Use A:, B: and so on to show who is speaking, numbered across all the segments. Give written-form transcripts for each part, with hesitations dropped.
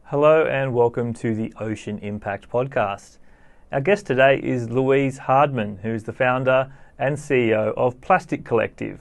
A: Hello and welcome to the Ocean Impact Podcast. Our guest today is Louise Hardman, who is the founder and CEO of Plastic Collective.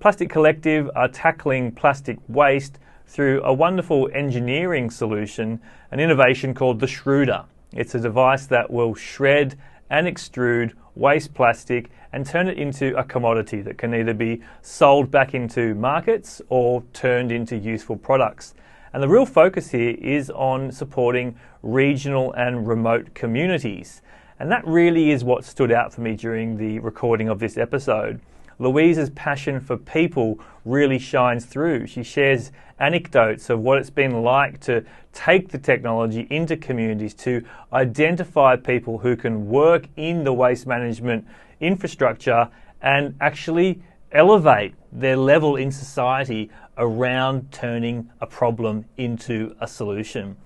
A: Plastic Collective are tackling plastic waste through a wonderful engineering solution, an innovation called the Shrewder. It's a device that will shred and extrude waste plastic and turn it into a commodity that can either be sold back into markets or turned into useful products. And the real focus here is on supporting regional and remote communities. And that really is what stood out for me during the recording of this episode. Louise's passion for people really shines through. She shares anecdotes of what it's been like to take the technology into communities to identify people who can work in the waste management infrastructure and actually elevate their level in society around turning a problem into a solution.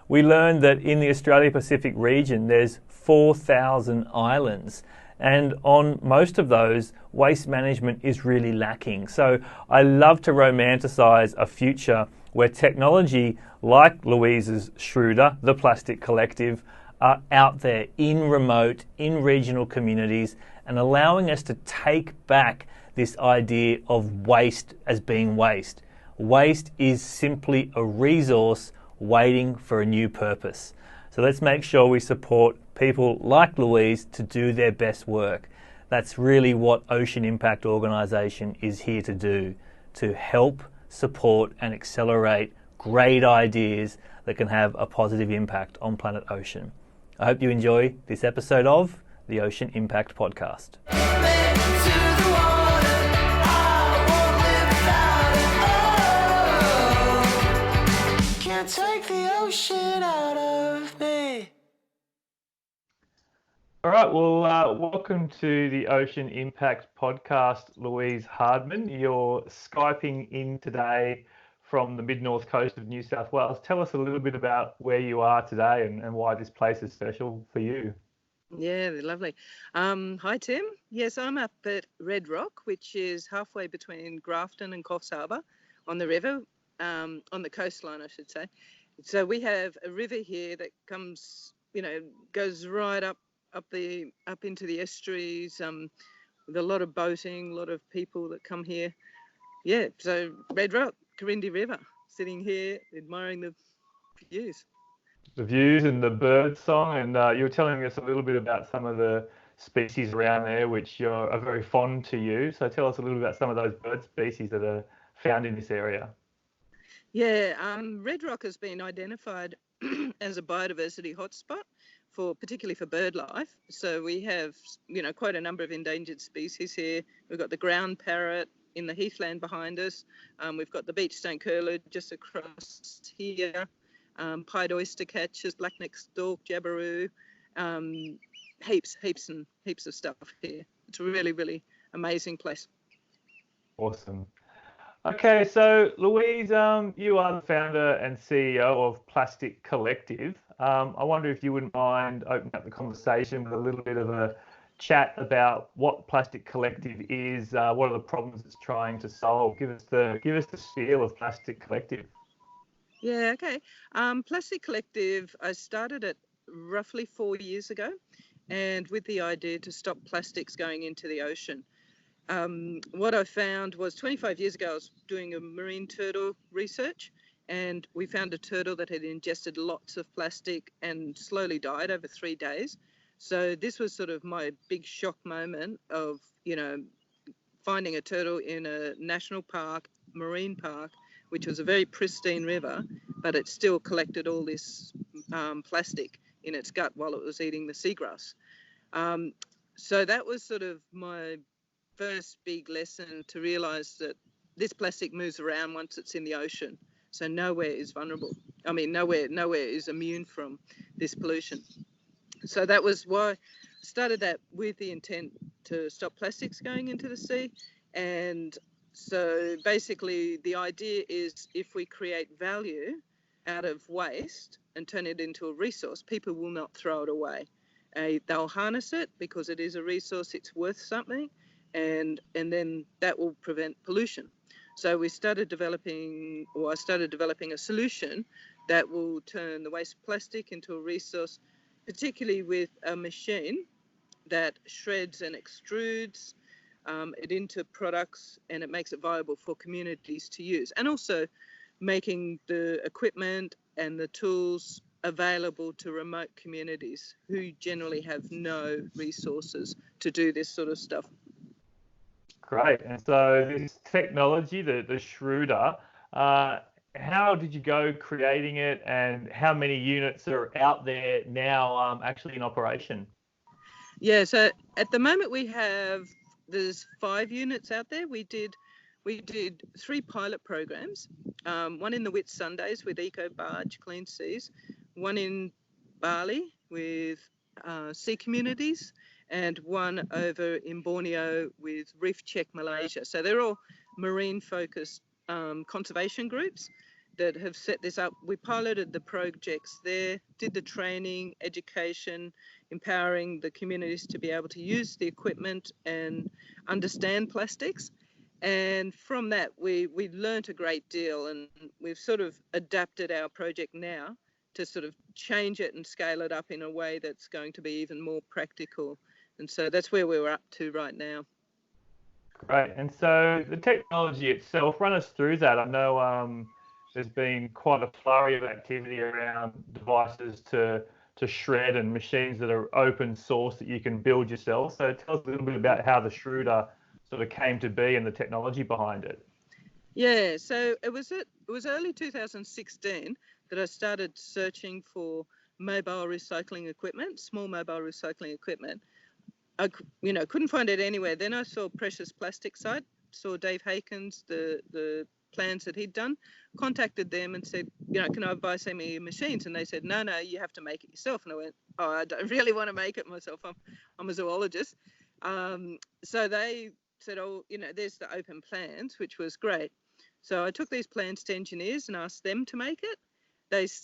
A: We learned that in the Australia Pacific region there's 4,000 islands, and on most of those waste management is really lacking. So I love to romanticize a future where technology like Louise's Shrewder, the Plastic Collective, are out there in remote, in regional communities and allowing us to take back this idea of waste as being waste. Waste is simply a resource waiting for a new purpose. So let's make sure we support people like Louise to do their best work. That's really what Ocean Impact Organisation is here to do, to help, support and accelerate great ideas that can have a positive impact on planet Ocean. I hope you enjoy this episode of the Ocean Impact Podcast. Take the ocean out of me. All right, well, welcome to the Ocean Impact Podcast, Louise Hardman. You're Skyping in today from the mid-north coast of New South Wales. Tell us a little bit about where you are today and why this place is special for you.
B: Yeah, they're lovely. Hi, Tim. Yes, I'm up at Red Rock, which is halfway between Grafton and Coffs Harbour on the river. On the coastline, I should say. So we have a river here that comes, goes right up into the estuaries. With a lot of boating, a lot of people that come here. Yeah, so Red Rock, Corindi River, sitting here admiring the views.
A: The views and the bird song, and you were telling us a little bit about some of the species around there which are very fond to you. So tell us a little bit about some of those bird species that are found in this area.
B: Yeah, Red Rock has been identified as a biodiversity hotspot particularly for bird life. So we have, quite a number of endangered species here. We've got the ground parrot in the heathland behind us. We've got the beachstone curlew just across here. Pied oyster catchers, black-necked stork, jabiru, heaps of stuff here. It's a really, really amazing place.
A: Awesome. Okay, so Louise, you are the founder and CEO of Plastic Collective. I wonder if you wouldn't mind opening up the conversation with a little bit of a chat about what Plastic Collective is, what are the problems it's trying to solve. Give us the feel of Plastic Collective.
B: Yeah, okay. Plastic Collective, I started it roughly 4 years ago, and with the idea to stop plastics going into the ocean. What I found was 25 years ago, I was doing a marine turtle research, and we found a turtle that had ingested lots of plastic and slowly died over 3 days. So this was sort of my big shock moment of, finding a turtle in a national park, marine park, which was a very pristine river, but it still collected all this plastic in its gut while it was eating the seagrass. So that was sort of my first big lesson, to realise that this plastic moves around once it's in the ocean. So nowhere is vulnerable. I mean, nowhere is immune from this pollution. So that was why I started that, with the intent to stop plastics going into the sea. And so basically the idea is, if we create value out of waste and turn it into a resource, people will not throw it away. They'll harness it because it is a resource, it's worth something. And then that will prevent pollution. So I started developing a solution that will turn the waste plastic into a resource, particularly with a machine that shreds and extrudes it into products, and it makes it viable for communities to use, and also making the equipment and the tools available to remote communities who generally have no resources to do this sort of stuff.
A: Great. And so this technology, the shrewder, how did you go creating it, and how many units are out there now actually in operation?
B: Yeah, so at the moment there's 5 units out there. We did 3 pilot programs, one in the Whitsundays with Eco Barge Clean Seas, one in Bali with sea communities, and one over in Borneo with Reef Check Malaysia. So they're all marine focused conservation groups that have set this up. We piloted the projects there, did the training, education, empowering the communities to be able to use the equipment and understand plastics. And from that, we learnt a great deal, and we've sort of adapted our project now to sort of change it and scale it up in a way that's going to be even more practical. And so that's where we're up to right now.
A: Great. And so the technology itself, run us through that. I know there's been quite a flurry of activity around devices to shred and machines that are open source that you can build yourself. So tell us a little bit about how the Shrewder sort of came to be and the technology behind it.
B: Yeah, so it was early 2016 that I started searching for mobile recycling equipment, small mobile recycling equipment. I couldn't find it anywhere. Then I saw Precious Plastic site, saw Dave Haken's the plans that he'd done, contacted them and said, can I buy some of your machines? And they said, no, you have to make it yourself. And I went, oh, I don't really want to make it myself. I'm a zoologist. So they said, oh, there's the open plans, which was great. So I took these plans to engineers and asked them to make it.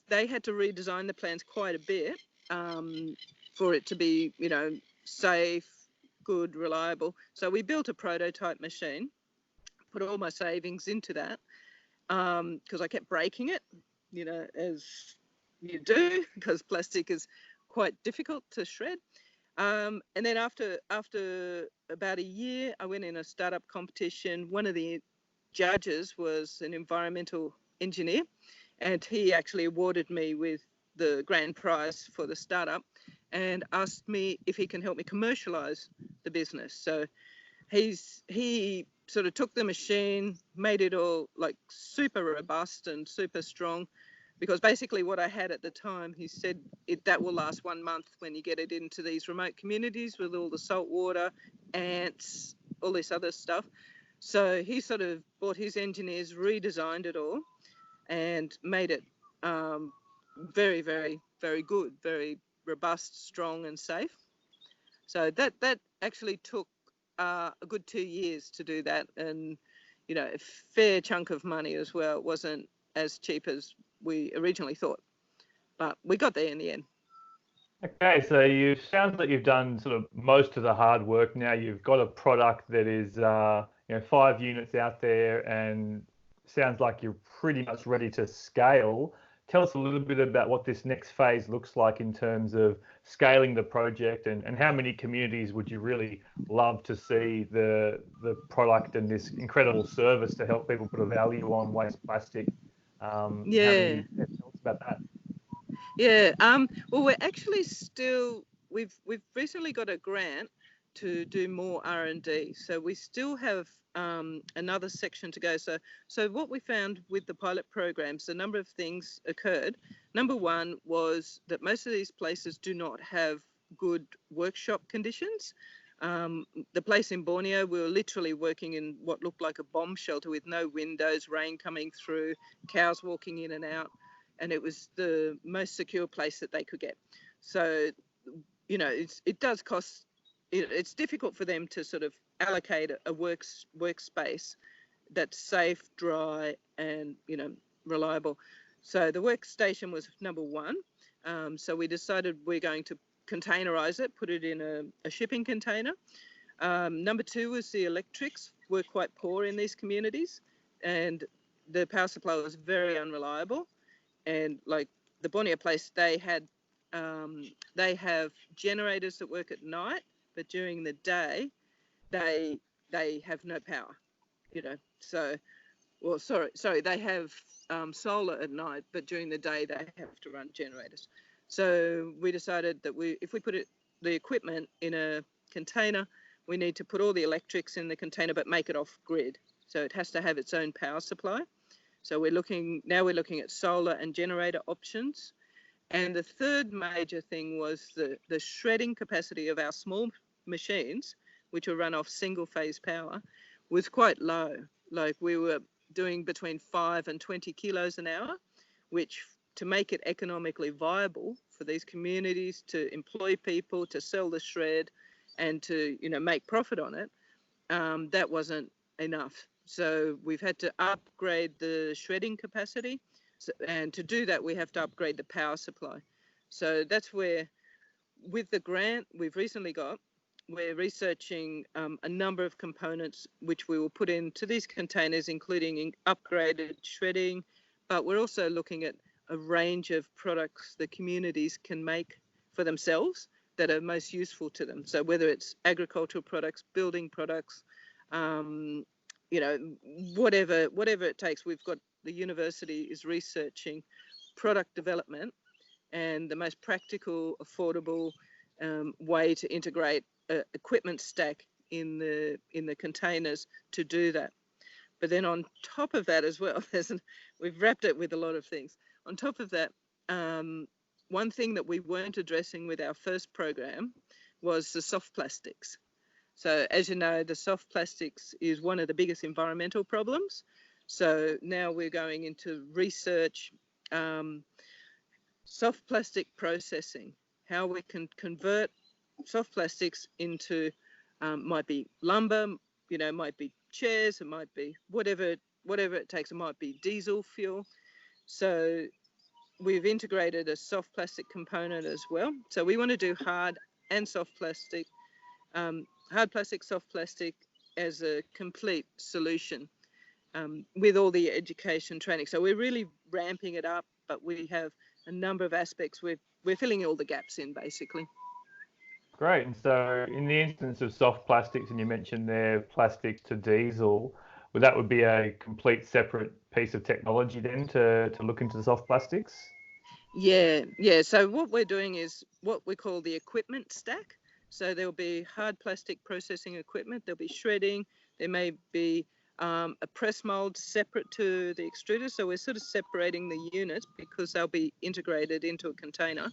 B: They had to redesign the plans quite a bit for it to be, safe, good, reliable. So we built a prototype machine, put all my savings into that because I kept breaking it, as you do, because plastic is quite difficult to shred. And then after about a year, I went in a startup competition. One of the judges was an environmental engineer, and he actually awarded me with the grand prize for the startup and asked me if he can help me commercialize the business. So he sort of took the machine, made it all like super robust and super strong, because basically what I had at the time, he said that will last 1 month when you get it into these remote communities with all the salt water, ants, all this other stuff. So he sort of brought his engineers, redesigned it all and made it very, very, very good, very robust, strong and safe. So that actually took a good 2 years to do that, and a fair chunk of money as well. It wasn't as cheap as we originally thought, but we got there in the end.
A: Okay, so sounds like you've done sort of most of the hard work. Now you've got a product that is 5 units out there, and sounds like you're pretty much ready to scale. Tell us a little bit about what this next phase looks like in terms of scaling the project, and how many communities would you really love to see the product and this incredible service to help people put a value on waste plastic. Tell us about that.
B: Yeah. Well, we're actually we've recently got a grant to do more R&D. So we still have another section to go. So what we found with the pilot programs, a number of things occurred. Number one was that most of these places do not have good workshop conditions. The place in Borneo, we were literally working in what looked like a bomb shelter with no windows, rain coming through, cows walking in and out. And it was the most secure place that they could get. So, it does cost. It's difficult for them to sort of allocate a workspace that's safe, dry, and reliable. So the workstation was number one. So we decided we're going to containerize it, put it in a shipping container. Number two was the electrics were quite poor in these communities, and the power supply was very unreliable. and like the Borneo place, they have generators that work at night, but during the day they have no power, you know. So, well, sorry, they have solar at night, but during the day they have to run generators. So we decided that if we put the equipment in a container, we need to put all the electrics in the container, but make it off grid. So it has to have its own power supply. So we're looking at solar and generator options. And the third major thing was the shredding capacity of our small machines, which are run off single phase power, was quite low. Like we were doing between 5 and 20 kilos an hour, which to make it economically viable for these communities to employ people, to sell the shred and to, you know, make profit on it, that wasn't enough. So we've had to upgrade the shredding capacity. So, and to do that, we have to upgrade the power supply. So that's where, with the grant we've recently got, we're researching a number of components which we will put into these containers, including upgraded shredding, but we're also looking at a range of products the communities can make for themselves that are most useful to them. So whether it's agricultural products, building products, you know, whatever it takes. We've got, the university is researching product development and the most practical, affordable way to integrate equipment stack in the containers to do that. But then on top of that as well, we've wrapped it with a lot of things. On top of that, one thing that we weren't addressing with our first program was the soft plastics. So as you know, the soft plastics is one of the biggest environmental problems. So now we're going into research, soft plastic processing, how we can convert soft plastics into, might be lumber, you know, might be chairs, it might be whatever it takes, it might be diesel fuel. So we've integrated a soft plastic component as well. So we want to do hard and soft plastic, hard plastic, soft plastic as a complete solution, with all the education training. So we're really ramping it up, but we have a number of aspects. We're filling all the gaps in, basically.
A: Great. And so in the instance of soft plastics, and you mentioned there plastic to diesel, well, that would be a complete separate piece of technology then to look into the soft plastics?
B: Yeah. So what we're doing is what we call the equipment stack. So there'll be hard plastic processing equipment, there'll be shredding, there may be a press mold separate to the extruder. So we're sort of separating the units because they'll be integrated into a container,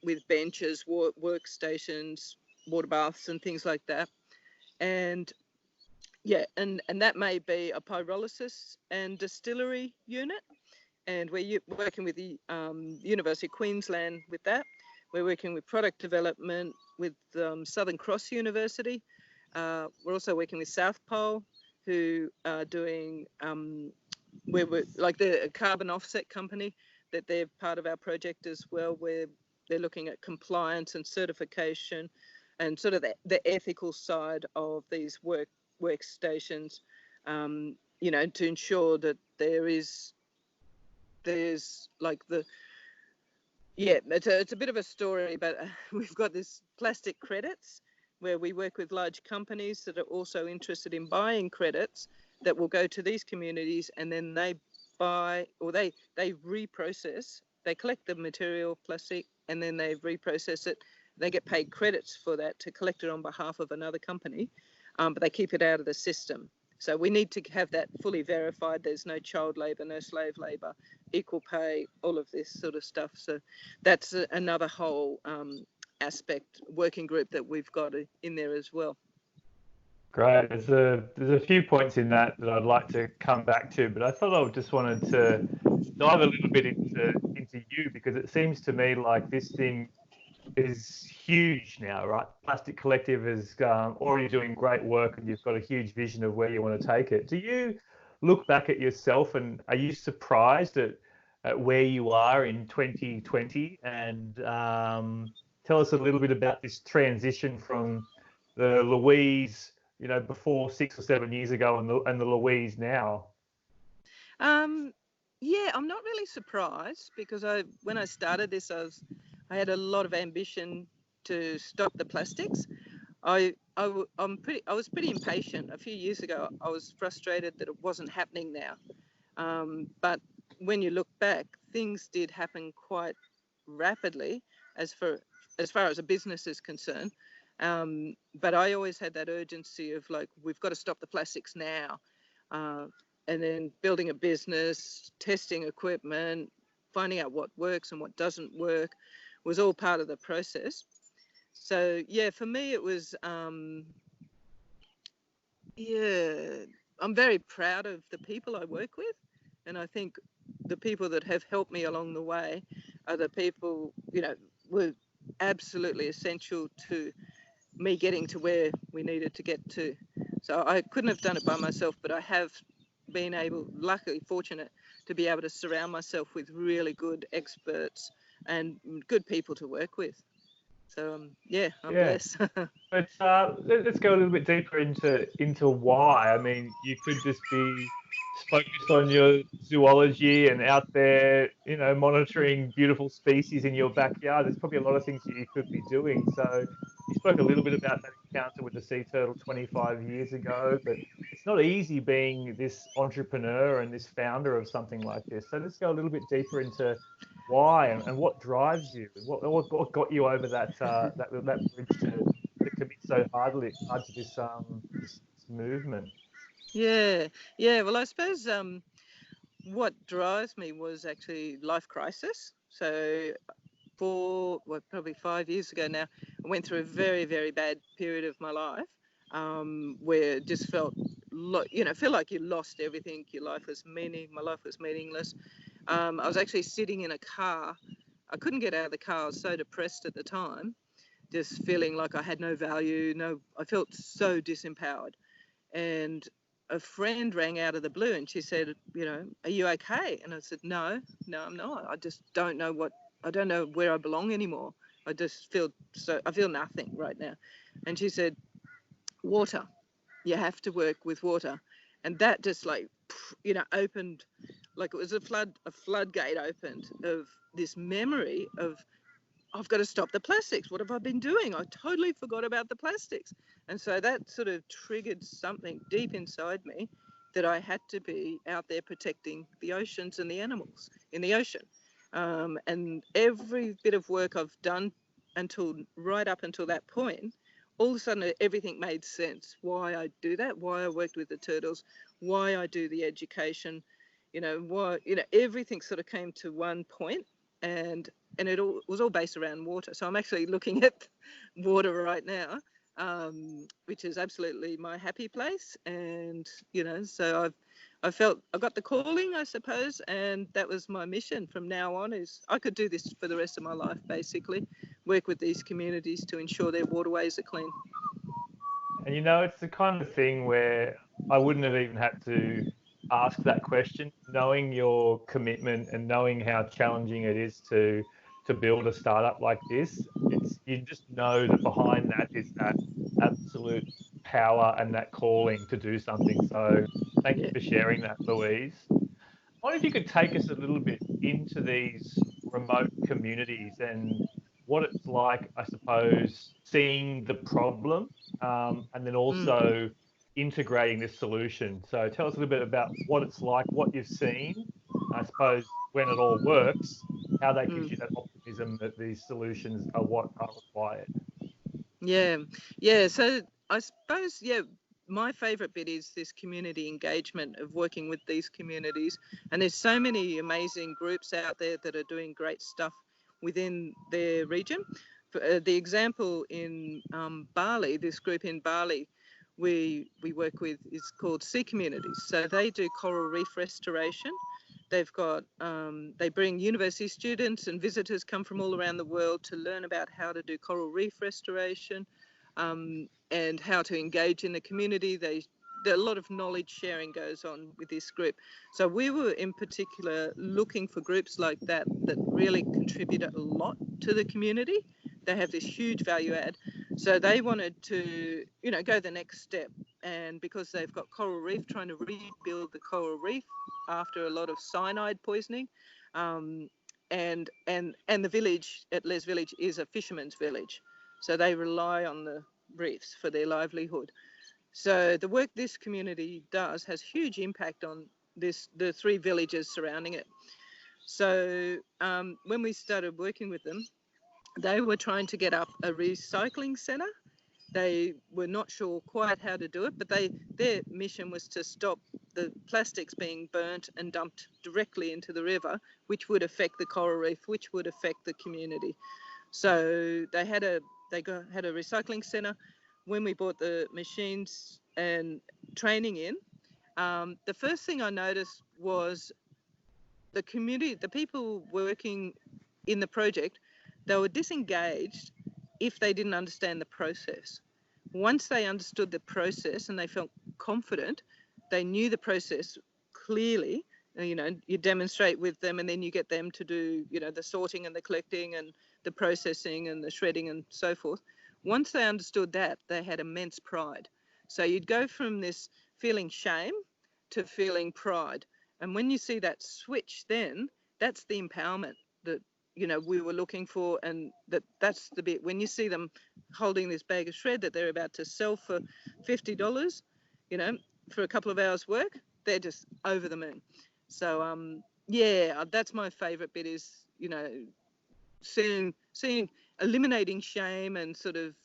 B: with benches, workstations, water baths and things like that. And yeah, and that may be a pyrolysis and distillery unit. And we're working with the University of Queensland with that. We're working with product development with Southern Cross University. We're also working with South Pole, who are doing, we're like the carbon offset company, that they're part of our project as well, where they're looking at compliance and certification and sort of the ethical side of these workstations, you know, to ensure that there's like it's a bit of a story, but we've got this plastic credits where we work with large companies that are also interested in buying credits that will go to these communities, and then they buy, or they reprocess, they collect the material plastic and then they reprocess it. They get paid credits for that to collect it on behalf of another company, but they keep it out of the system. So we need to have that fully verified. There's no child labour, no slave labour, equal pay, all of this sort of stuff. So that's another whole aspect, working group that we've got in there as well.
A: Great. There's a few points in that I'd like to come back to, but I thought I just wanted to dive a little bit into you, because it seems to me like this thing is huge now, right? Plastic Collective is already doing great work, and you've got a huge vision of where you want to take it. Do you look back at yourself and are you surprised at where you are in 2020? And tell us a little bit about this transition from the Louise, you know, before 6 or 7 years ago and the Louise now.
B: Yeah, I'm not really surprised because when I started this, I had a lot of ambition to stop the plastics. I was pretty impatient. A few years ago, I was frustrated that it wasn't happening now. But when you look back, things did happen quite rapidly as for as far as a business is concerned. But I always had that urgency of like, we've got to stop the plastics now. Uh, and then building a business, testing equipment, finding out what works and what doesn't work was all part of the process. So yeah, for me it was yeah, I'm very proud of the people I work with, and I think the people that have helped me along the way are the people, were absolutely essential to me getting to where we needed to get to. So I couldn't have done it by myself, but I have been able, luckily fortunate, to be able to surround myself with really good experts and good people to work with. So yeah, I'm
A: Yeah.
B: blessed.
A: But let's go a little bit deeper into why. I mean, you could just be focused on your zoology and out there, monitoring beautiful species in your backyard. There's probably a lot of things that you could be doing. So you spoke a little bit about that encounter with the sea turtle 25 years ago, but it's not easy being this entrepreneur and this founder of something like this. So let's go a little bit deeper into why and what drives you. What got you over that bridge to commit so hard to this movement?
B: Yeah, yeah. Well, I suppose what drives me was actually life crisis. So probably 5 years ago now, I went through a very, very bad period of my life, where it just feel like you lost everything. My life was meaningless. I was actually sitting in a car. I couldn't get out of the car. I was so depressed at the time, just feeling like I had no value. I felt so disempowered. And a friend rang out of the blue and she said, are you okay? And I said, no, I'm not. I just I don't know where I belong anymore. I feel nothing right now. And she said, water, you have to work with water. And that just opened, like it was a floodgate opened of this memory of, I've got to stop the plastics. What have I been doing? I totally forgot about the plastics. And so that sort of triggered something deep inside me that I had to be out there protecting the oceans and the animals in the ocean. And every bit of work I've done right up until that point, all of a sudden everything made sense. Why I do that, why I worked with the turtles, why I do the education, everything sort of came to one point, and was all based around water. So I'm actually looking at water right now, which is absolutely my happy place. And so I felt I got the calling, I suppose, and that was my mission from now on. Is I could do this for the rest of my life, basically, work with these communities to ensure their waterways are clean.
A: And it's the kind of thing where I wouldn't have even had to ask that question, knowing your commitment and knowing how challenging it is to build a startup like this. You just know that behind that is that absolute power and that calling to do something. So thank you
B: Yeah.
A: for sharing that, Louise. I wonder if you could take us a little bit into these remote communities and what it's like, I suppose, seeing the problem and then
B: Mm,
A: also integrating this solution. So tell us a little bit about what it's like, what you've seen, I suppose, when it all works, how that gives
B: mm.
A: you that optimism that these solutions are what are required.
B: Yeah, yeah. So I suppose, yeah, my favourite bit is this community engagement of working with these communities. And there's so many amazing groups out there that are doing great stuff within their region. The example in Bali, this group in Bali, we work with is called Sea Communities. So they do coral reef restoration. They bring university students and visitors come from all around the world to learn about how to do coral reef restoration, and how to engage in the community. A lot of knowledge sharing goes on with this group. So we were in particular looking for groups like that really contribute a lot to the community. They have this huge value add. So they wanted to, go the next step. And because they've got coral reef, trying to rebuild the coral reef after a lot of cyanide poisoning. And the village at Les Village is a fisherman's village, so they rely on the reefs for their livelihood. So the work this community does has huge impact on the 3 villages surrounding it. So when we started working with them, they were trying to get up a recycling centre. They were not sure quite how to do it, but their mission was to stop the plastics being burnt and dumped directly into the river, which would affect the coral reef, which would affect the community. So they had a recycling centre. When we bought the machines and training in, the first thing I noticed was the community, the people working in the project, they were disengaged if they didn't understand the process. Once they understood the process and they felt confident, they knew the process clearly. You demonstrate with them, and then you get them to do, the sorting and the collecting and the processing and the shredding and so forth. Once they understood that, they had immense pride. So you'd go from this feeling shame to feeling pride. And when you see that switch, then that's the empowerment that, we were looking for. And that's the bit when you see them holding this bag of shred that they're about to sell for $50, for a couple of hours work, they're just over the moon. So, that's my favorite bit is, seeing, eliminating shame and sort of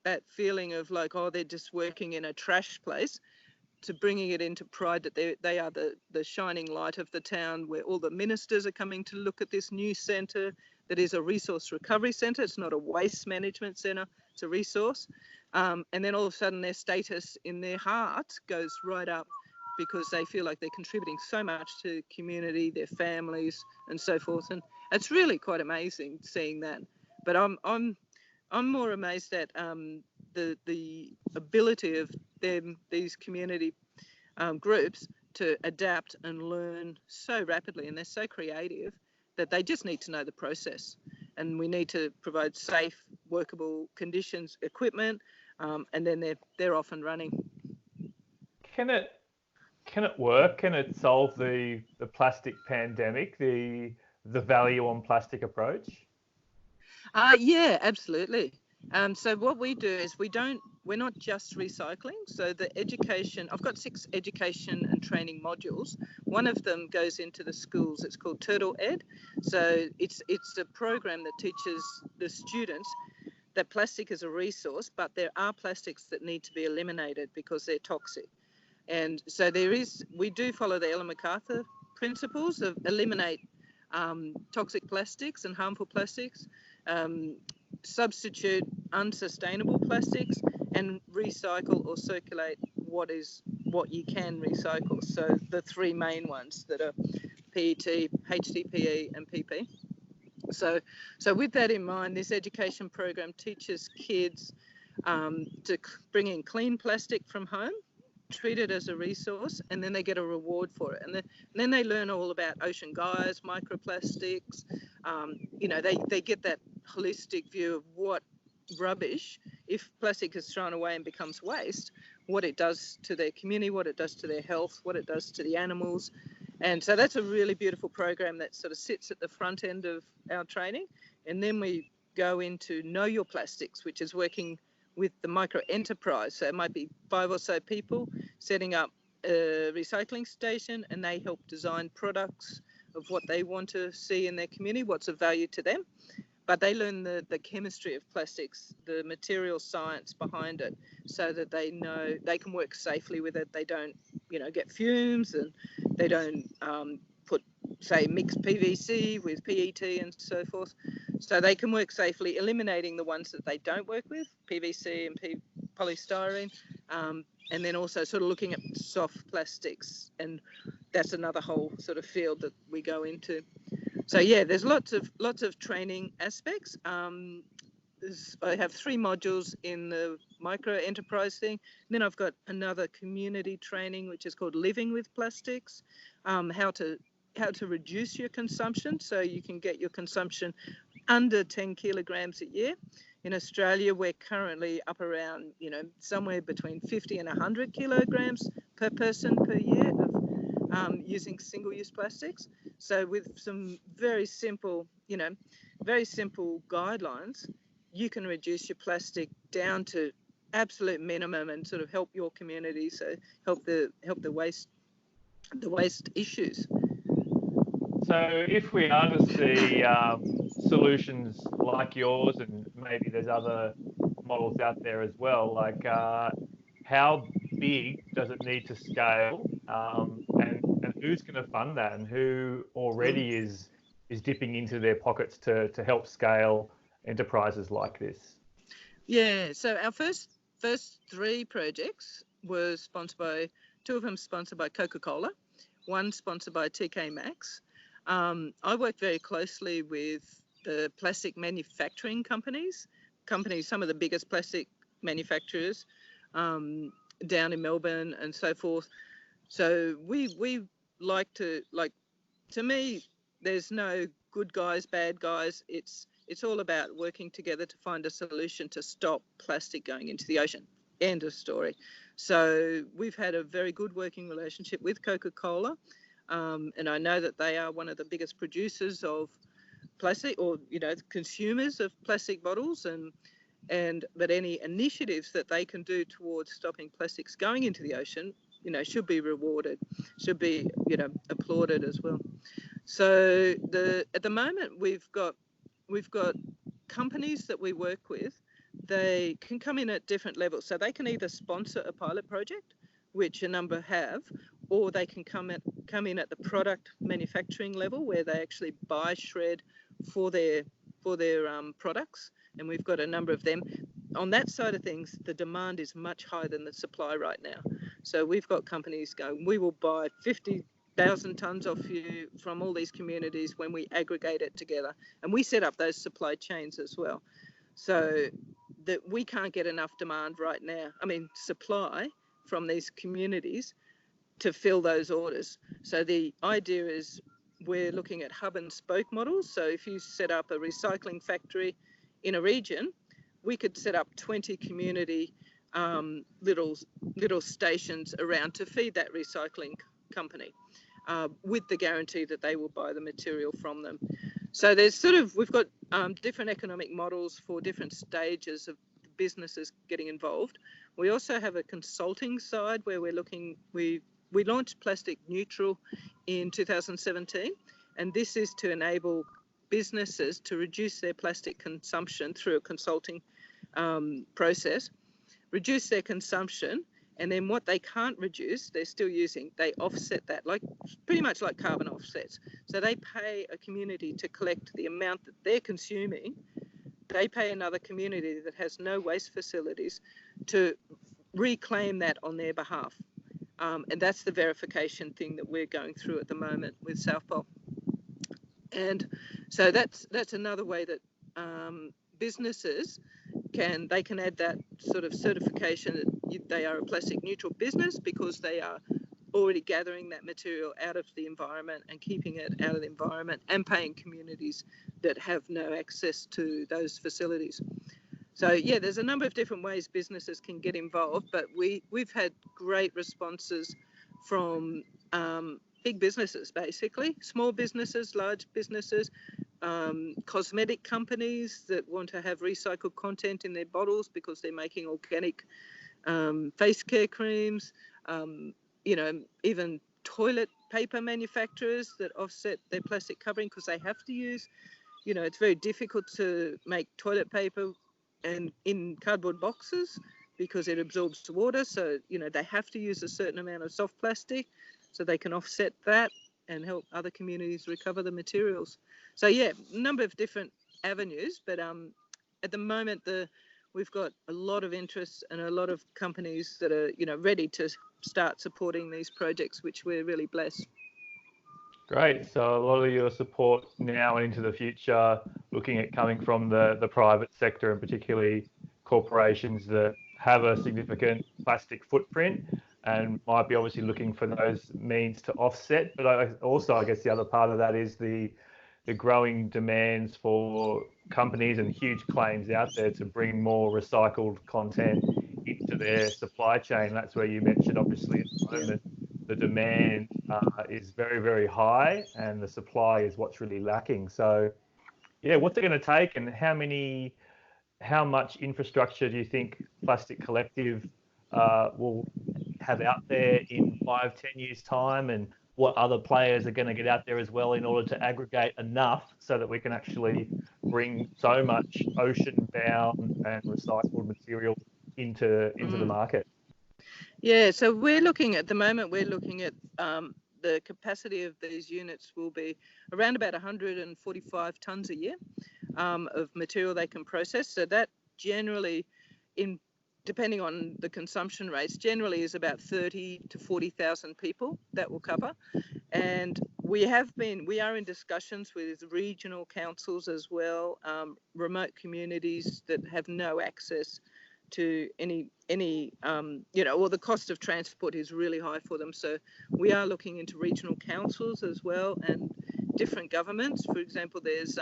B: that feeling of like, oh, they're just working in a trash place, to bringing it into pride that they are the shining light of the town, where all the ministers are coming to look at this new centre that is a resource recovery centre. It's not a waste management centre, it's a resource. And then all of a sudden their status in their heart goes right up, because they feel like they're contributing so much to community, their families and so forth. And it's really quite amazing seeing that. But I'm more amazed at the ability of these community groups to adapt and learn so rapidly, and they're so creative that they just need to know the process. And we need to provide safe, workable conditions, equipment, and then they're off and running.
A: Can it work? Can it solve the plastic pandemic? The value on plastic approach?
B: Yeah, absolutely. So what we do is we're not just recycling. So the education, I've got 6 education and training modules. One of them goes into the schools. It's called Turtle Ed. So it's a program that teaches the students that plastic is a resource, but there are plastics that need to be eliminated because they're toxic. And so we do follow the Ellen MacArthur principles of eliminate toxic plastics and harmful plastics, substitute unsustainable plastics, and recycle or circulate what you can recycle. So the 3 main ones that are PET, HDPE and PP. So with that in mind, this education program teaches kids to bring in clean plastic from home, treat it as a resource, and then they get a reward for it. And then they learn all about ocean gyres, microplastics. They get that holistic view of what rubbish, if plastic is thrown away and becomes waste, what it does to their community, what it does to their health, what it does to the animals. And so that's a really beautiful program that sort of sits at the front end of our training. And then we go into Know Your Plastics, which is working with the micro enterprise. So it might be 5 or so people setting up a recycling station, and they help design products of what they want to see in their community, what's of value to them. But they learn the chemistry of plastics, the material science behind it, so that they know they can work safely with it. They don't, get fumes, and they don't mix PVC with PET and so forth. So they can work safely, eliminating the ones that they don't work with, PVC and polystyrene, and then also sort of looking at soft plastics. And that's another whole sort of field that we go into. So yeah, there's lots of training aspects. I have 3 modules in the micro enterprise thing. And then I've got another community training, which is called Living with Plastics, how to reduce your consumption so you can get your consumption under 10 kilograms a year. In Australia, we're currently up around, somewhere between 50 and 100 kilograms per person per year using single-use plastics. So with some very simple guidelines, you can reduce your plastic down to absolute minimum and sort of help your community. So help the waste issues.
A: So if we are to see solutions like yours, and maybe there's other models out there as well, like how big does it need to scale, and who's going to fund that, and who already is dipping into their pockets to help scale enterprises like this?
B: Yeah, so our first 3 projects were sponsored by, 2 of them sponsored by Coca-Cola, 1 sponsored by TK Maxx. I work very closely with the plastic manufacturing companies, some of the biggest plastic manufacturers down in Melbourne and so forth. So we like to me, there's no good guys, bad guys. It's all about working together to find a solution to stop plastic going into the ocean. End of story. So we've had a very good working relationship with Coca-Cola, and I know that they are one of the biggest producers of plastic, or consumers of plastic bottles, but any initiatives that they can do towards stopping plastics going into the ocean, should be rewarded, should be applauded as well. So at the moment we've got companies that we work with. They can come in at different levels. So they can either sponsor a pilot project, which a number have, or they can come in at the product manufacturing level, where they actually buy shred for their products. And we've got a number of them. On that side of things, the demand is much higher than the supply right now. So we've got companies going, we will buy 50,000 tonnes off you from all these communities when we aggregate it together. And we set up those supply chains as well. So that we can't get enough demand right now, supply from these communities to fill those orders. So the idea is we're looking at hub and spoke models. So if you set up a recycling factory in a region, we could set up 20 community little stations around to feed that recycling company, with the guarantee that they will buy the material from them. So we've got different economic models for different stages of businesses getting involved. We also have a consulting side where we launched Plastic Neutral in 2017, and this is to enable businesses to reduce their plastic consumption through a consulting process, reduce their consumption, and then what they can't reduce, they're still using, they offset that, pretty much like carbon offsets. So they pay a community to collect the amount that they're consuming. They pay another community that has no waste facilities to reclaim that on their behalf. And that's the verification thing that we're going through at the moment with South Pole. And so that's another way that businesses can add that sort of certification that they are a plastic neutral business, because they are already gathering that material out of the environment and keeping it out of the environment, and paying communities that have no access to those facilities. So yeah, there's a number of different ways businesses can get involved, but we've had great responses from big businesses, basically, small businesses, large businesses, cosmetic companies that want to have recycled content in their bottles because they're making organic face care creams, even toilet paper manufacturers that offset their plastic covering because they have to use, it's very difficult to make toilet paper and in cardboard boxes because it absorbs water. So, they have to use a certain amount of soft plastic so they can offset that and help other communities recover the materials. So yeah, a number of different avenues, but at the moment we've got a lot of interest and a lot of companies that are ready to start supporting these projects, which we're really blessed.
A: Great. So a lot of your support now and into the future, looking at coming from the private sector, and particularly corporations that have a significant plastic footprint and might be obviously looking for those means to offset. But I guess the other part of that is the growing demands for companies and huge claims out there to bring more recycled content into their supply chain. That's where you mentioned, obviously, at the moment, the demand is very, very high, and the supply is what's really lacking. So, yeah, what's it going to take, and how much infrastructure do you think Plastic Collective will have out there in 5, 10 years' time, and what other players are going to get out there as well in order to aggregate enough so that we can actually bring so much ocean-bound and recycled material into the market?
B: Yeah, so we're looking at the capacity of these units will be around about 145 tonnes a year of material they can process. So that generally, depending on the consumption rates, generally is about 30 to 40,000 people that will cover. And we are in discussions with regional councils as well, remote communities that have no access to any or the cost of transport is really high for them. So we are looking into regional councils as well and different governments. For example, there's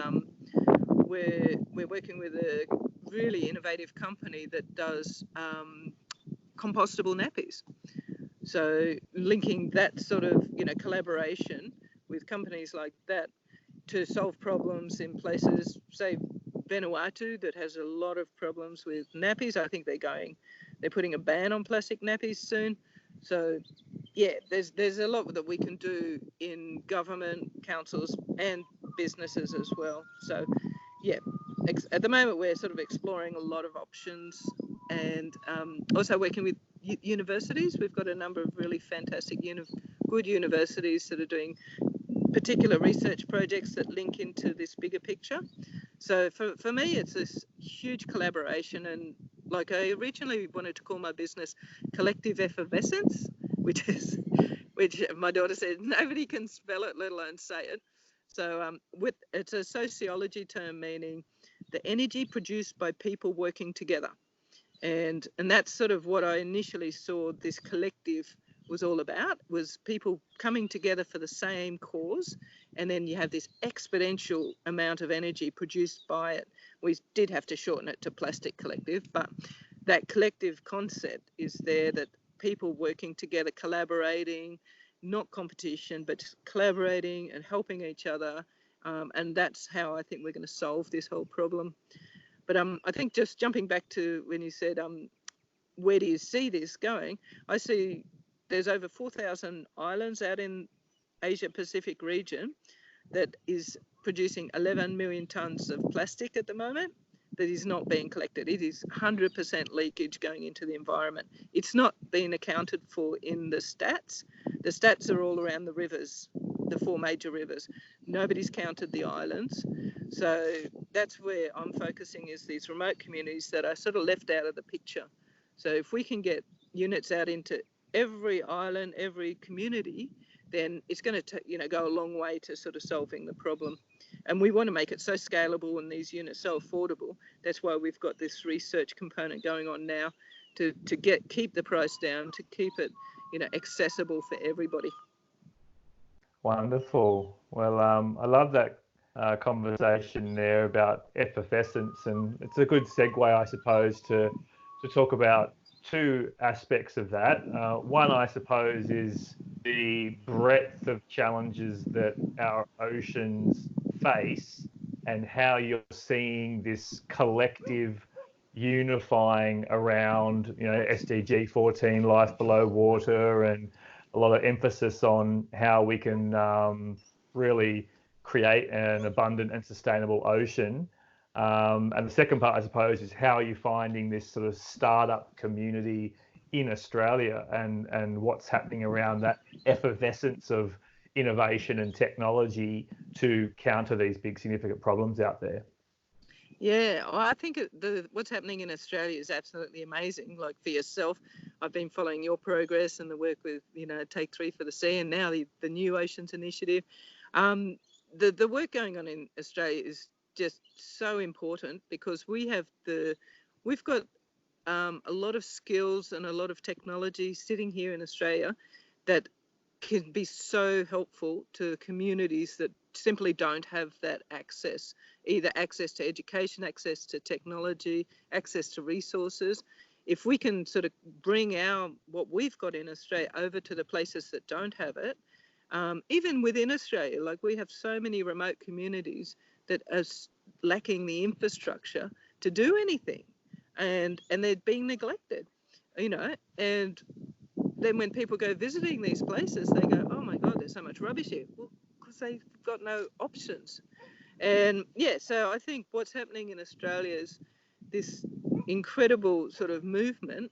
B: we're working with a really innovative company that does compostable nappies. So linking that sort of collaboration with companies like that to solve problems in places, say Vanuatu, that has a lot of problems with nappies. I think they're putting a ban on plastic nappies soon. So yeah, there's a lot that we can do in government, councils and businesses as well. So yeah, at the moment we're sort of exploring a lot of options, and also working with universities. We've got a number of really fantastic good universities that are doing particular research projects that link into this bigger picture. So for me, it's this huge collaboration, and like I originally wanted to call my business Collective Effervescence, which my daughter said nobody can spell it, let alone say it. So it's a sociology term meaning the energy produced by people working together. And that's sort of what I initially saw this collective was all about, was people coming together for the same cause, and then you have this exponential amount of energy produced by it. We did have to shorten it to Plastic Collective, but that collective concept is there, that people working together, collaborating, not competition, but collaborating and helping each other, and that's how I think we're going to solve this whole problem. But I think just jumping back to when you said, where do you see this going? I see there's over 4,000 islands out in Asia Pacific region that is producing 11 million tonnes of plastic at the moment that is not being collected. It is 100% leakage going into the environment. It's not being accounted for in the stats. The stats are all around the rivers, the 4 major rivers. Nobody's counted the islands. So that's where I'm focusing, is these remote communities that are sort of left out of the picture. So if we can get units out into every island, every community, then it's going to go a long way to sort of solving the problem. And we want to make it so scalable and these units so affordable. That's why we've got this research component going on now to keep the price down, to keep it accessible for everybody.
A: Wonderful. Well, I love that conversation there about effervescence, and it's a good segue, I suppose, to talk about 2 aspects of that. One, I suppose, is the breadth of challenges that our oceans face, and how you're seeing this collective unifying around, SDG 14, life below water, and a lot of emphasis on how we can really create an abundant and sustainable ocean. And the second part, I suppose, is how are you finding this sort of startup community in Australia, and what's happening around that effervescence of innovation and technology to counter these big significant problems out there?
B: Yeah, well, I think what's happening in Australia is absolutely amazing. Like for yourself, I've been following your progress and the work with, Take 3 for the Sea, and now the New Oceans Initiative. The work going on in Australia is just so important, because we've got a lot of skills and a lot of technology sitting here in Australia that can be so helpful to communities that simply don't have that access, either access to education, access to technology, access to resources. if we can sort of bring what we've got in Australia over to the places that don't have it, even within Australia, like we have so many remote communities that are lacking the infrastructure to do anything, and they're being neglected, and then when people go visiting these places, they go, oh my God, there's so much rubbish here. Well, because they've got no options. And yeah, so I think what's happening in Australia is this incredible sort of movement,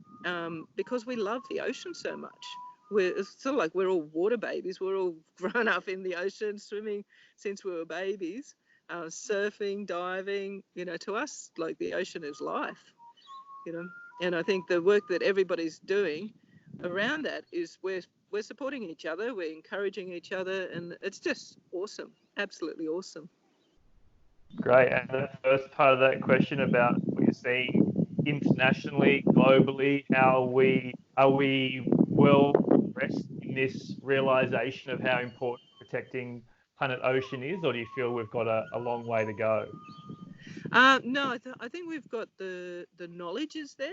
B: because we love the ocean so much. It's sort of like we're all water babies. We're all grown up in the ocean, swimming since we were babies, surfing, diving. To us, like the ocean is life. And I think the work that everybody's doing around that is we're supporting each other, we're encouraging each other, and it's just awesome, absolutely awesome.
A: Great. And the first part of that question about what you're seeing internationally, globally, are we well progressed in this realization of how important protecting planet ocean is, or do you feel we've got a long way to go?
B: No, I think we've got the knowledge is there.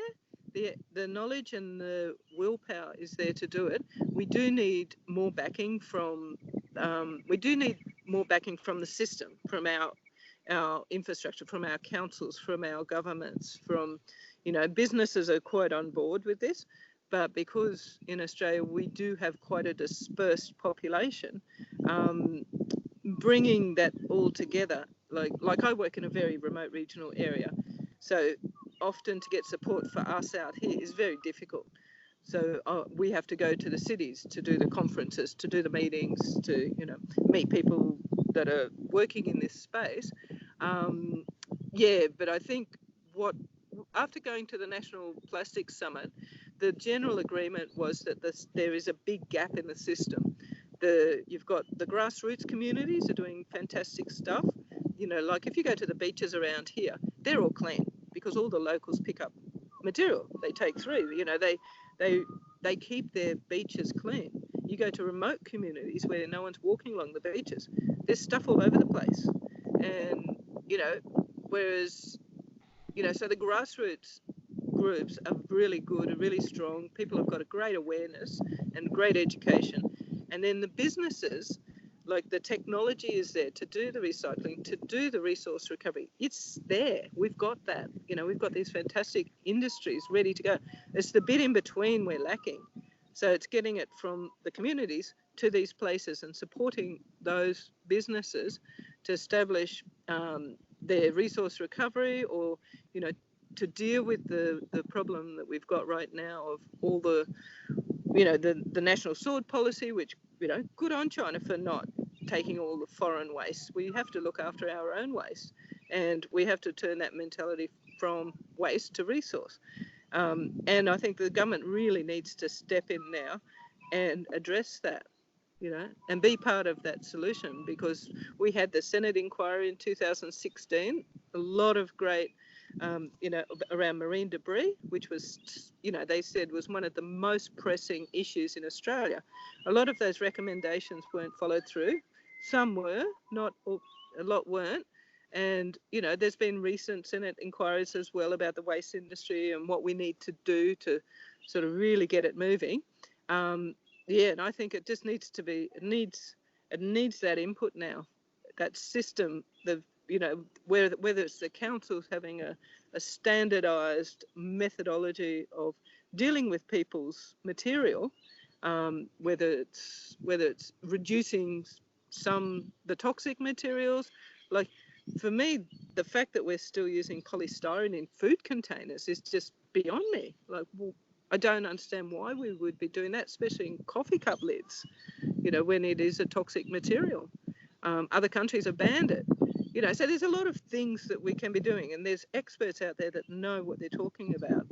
B: The knowledge and the willpower is there to do it. We do need more backing from the system, from our infrastructure, from our councils, from our governments, from businesses are quite on board with this, but because in Australia we do have quite a dispersed population, bringing that all together, like I work in a very remote regional area, so often to get support for us out here is very difficult. So we have to go to the cities to do the conferences, to do the meetings, to meet people that are working in this space. But I think after going to the National Plastics Summit, the general agreement was that there is a big gap in the system. You've got the grassroots communities are doing fantastic stuff. Like if you go to the beaches around here, they're all clean because all the locals pick up material they take through. They keep their beaches clean. You go to remote communities where no one's walking along the beaches, there's stuff all over the place. And whereas so the grassroots groups are really good, are really strong. People have got a great awareness and great education. And then the businesses, like the technology is there to do the recycling, to do the resource recovery. It's there. We've got that. We've got these fantastic industries ready to go. It's the bit in between we're lacking. So it's getting it from the communities to these places and supporting those businesses to establish their resource recovery, or, to deal with the problem that we've got right now of all the national sword policy, which, good on China for not taking all the foreign waste. We have to look after our own waste, and we have to turn that mentality from waste to resource. And I think the government really needs to step in now and address that, and be part of that solution, because we had the Senate inquiry in 2016, a lot of great around marine debris, which was, they said was one of the most pressing issues in Australia. A lot of those recommendations weren't followed through. Some were, not all, a lot weren't. And, there's been recent Senate inquiries as well about the waste industry and what we need to do to sort of really get it moving. And I think it just needs to be, it needs that input now, that system, whether it's the councils having a standardised methodology of dealing with people's material, whether it's reducing the toxic materials. Like for me, the fact that we're still using polystyrene in food containers is just beyond me. Like, well, I don't understand why we would be doing that, especially in coffee cup lids, when it is a toxic material. Other countries have banned it. So there's a lot of things that we can be doing, and there's experts out there that know what they're talking about.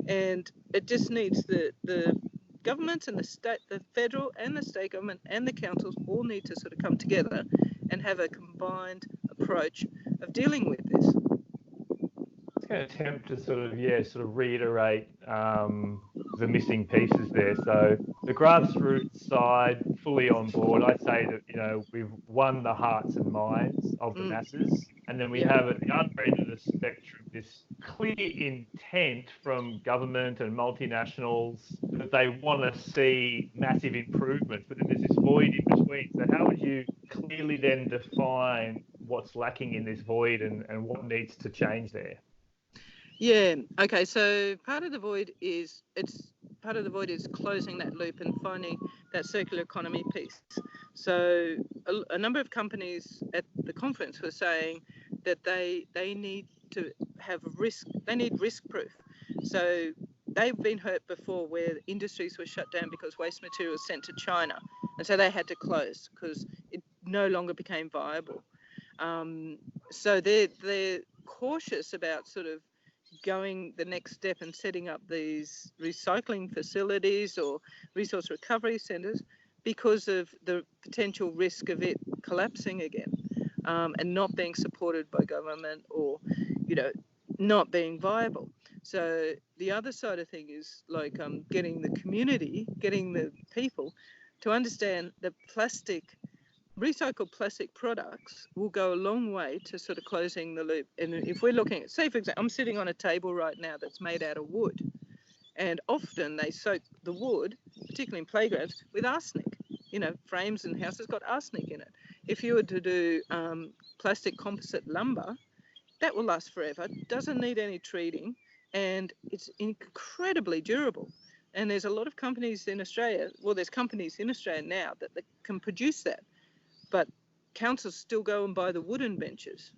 B: And it just needs the governments and the federal and the state government and the councils all need to sort of come together and have a combined approach of dealing with this.
A: I'm going to attempt to sort of reiterate the missing pieces there. So the grassroots side, fully on board. I say that, we've won the hearts and minds of the masses. And then we
B: Yeah.
A: have at the other end of the spectrum this clear intent from government and multinationals that they want to see massive improvements, but then there's this void in between. So how would you clearly then define what's lacking in this void and what needs to change there?
B: Yeah. Okay. So part of the void is closing that loop and finding that circular economy piece. So a number of companies at the conference were saying that they need to have risk. They need risk proof. So they've been hurt before where industries were shut down because waste material was sent to China, and so they had to close because it no longer became viable. So they're cautious about sort of going the next step and setting up these recycling facilities or resource recovery centres because of the potential risk of it collapsing again, and not being supported by government, or not being viable. So the other side of thing is like getting the community, getting the people to understand that recycled plastic products will go a long way to sort of closing the loop. And if we're looking at, say for example, I'm sitting on a table right now that's made out of wood, and often they soak the wood, particularly in playgrounds, with arsenic. Frames and houses got arsenic in it. If you were to do plastic composite lumber, that will last forever, doesn't need any treating, and it's incredibly durable. And there's a lot of companies in Australia, well, there's companies in Australia now that can produce that, but councils still go and buy the wooden benches,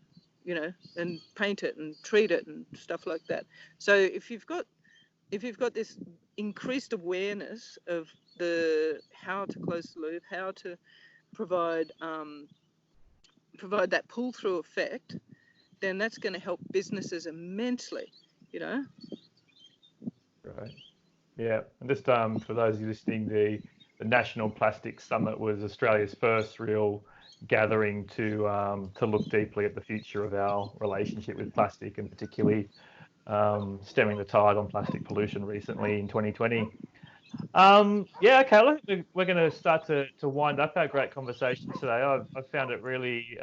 B: and paint it and treat it and stuff like that. So if you've got this increased awareness of how to close the loop, how to provide that pull through effect, then that's going to help businesses immensely.
A: Right. Yeah. And just for those of you listening, the National Plastic Summit was Australia's first real gathering to look deeply at the future of our relationship with plastic, and particularly stemming the tide on plastic pollution recently in 2020. Yeah, okay, we're going to start to wind up our great conversation today. I've found it really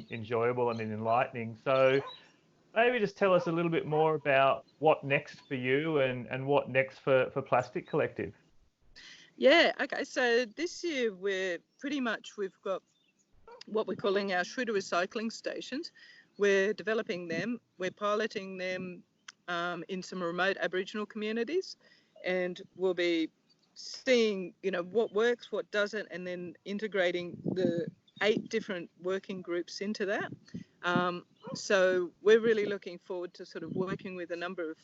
A: enjoyable and enlightening. So maybe just tell us a little bit more about what next for you and what next for Plastic Collective.
B: Yeah, okay. So this year we've got what we're calling our shrewder recycling stations. We're developing them. We're piloting them in some remote Aboriginal communities, and we'll be seeing, what works, what doesn't, and then integrating the 8 different working groups into that. So we're really looking forward to sort of working with a number of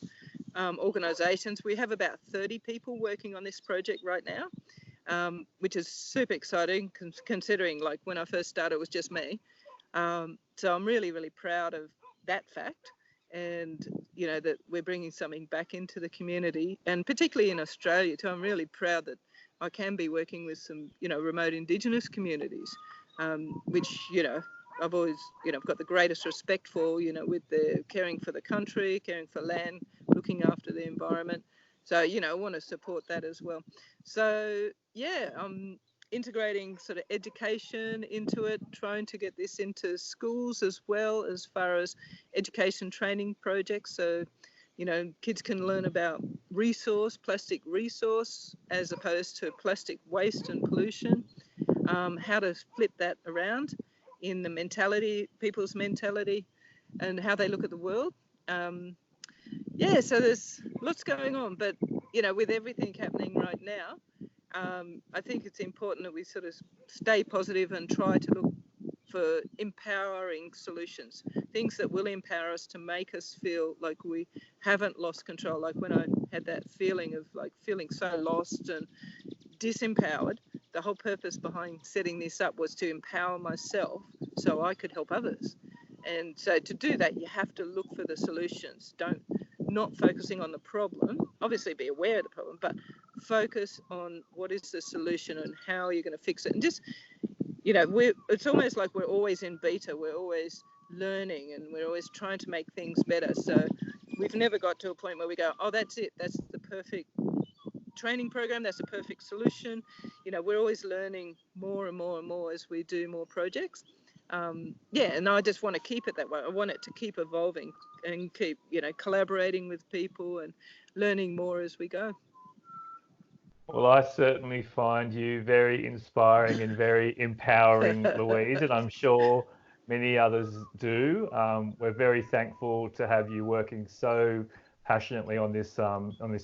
B: organisations. We have about 30 people working on this project right now, which is super exciting considering like when I first started it was just me. So I'm really, really proud of that fact, and that we're bringing something back into the community, and particularly in Australia too. I'm really proud that I can be working with some remote Indigenous communities, which I've always I've got the greatest respect for, with the caring for the country, caring for land, looking after the environment. So I want to support that as well. So yeah, I'm integrating sort of education into it, trying to get this into schools as well, as far as education training projects. So kids can learn about plastic resource, as opposed to plastic waste and pollution, how to flip that around in people's mentality, and how they look at the world. So there's lots going on, but with everything happening right now, I think it's important that we sort of stay positive and try to look for empowering solutions, things that will empower us to make us feel like we haven't lost control. Like when I had that feeling of like feeling so lost and disempowered, the whole purpose behind setting this up was to empower myself so I could help others. And so to do that, you have to look for the solutions. Not focusing on the problem, obviously be aware of the problem, but focus on what is the solution and how you're going to fix it. And just, it's almost like we're always in beta, we're always learning, and we're always trying to make things better. So we've never got to a point where we go, oh, that's it, that's the perfect training program, that's a perfect solution. We're always learning more and more and more as we do more projects. Yeah, and I just want to keep it that way. I want it to keep evolving and keep, collaborating with people and learning more as we go.
A: Well, I certainly find you very inspiring and very empowering, Louise, and I'm sure many others do. We're very thankful to have you working so passionately on this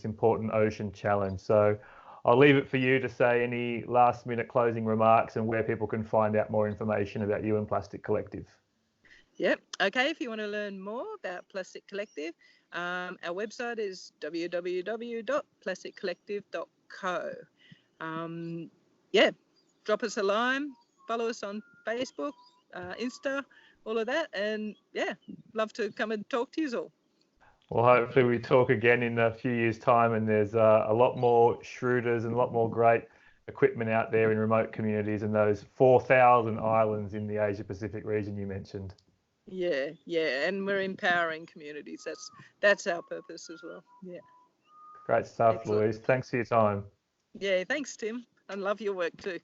A: important ocean challenge. So I'll leave it for you to say any last minute closing remarks and where people can find out more information about you and Plastic Collective.
B: Yep. Okay. If you want to learn more about Plastic Collective, our website is www.plasticcollective.co. Yeah, drop us a line, follow us on Facebook, Insta, all of that, and yeah, love to come and talk to you all.
A: Well, hopefully we talk again in a few years' time, and there's a lot more Shrewders and a lot more great equipment out there in remote communities and those 4,000 islands in the Asia Pacific region you mentioned.
B: Yeah, and we're empowering communities. That's our purpose as well. Yeah.
A: Great stuff,
B: Excellent.
A: Louise. Thanks for your time.
B: Yeah, thanks, Tim. I love your work too.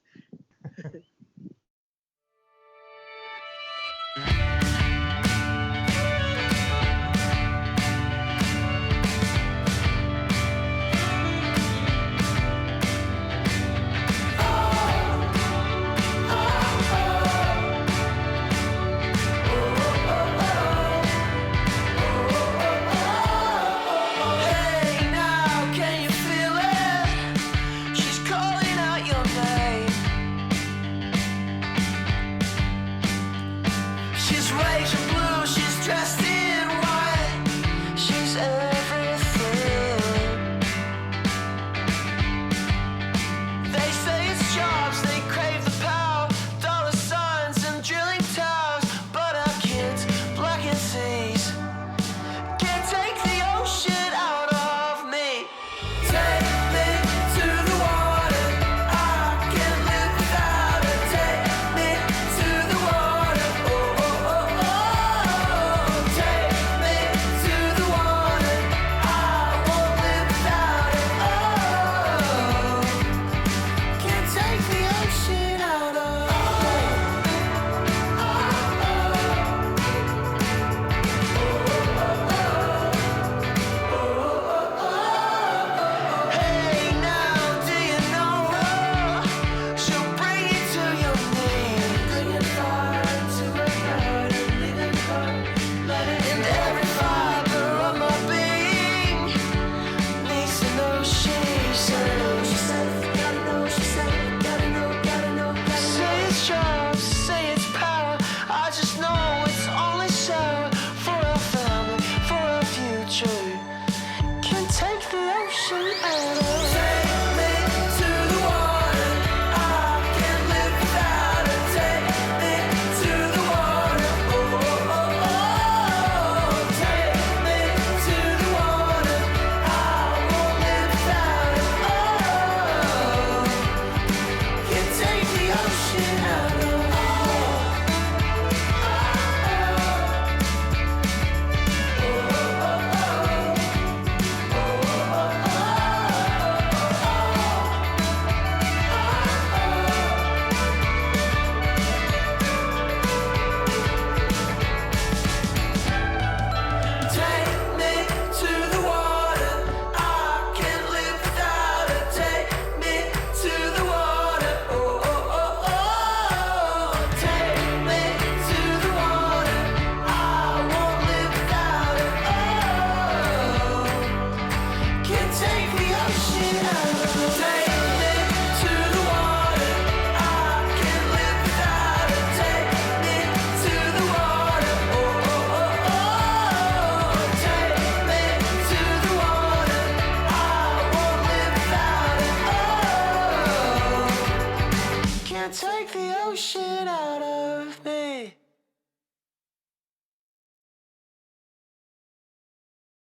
C: Take the ocean out of me.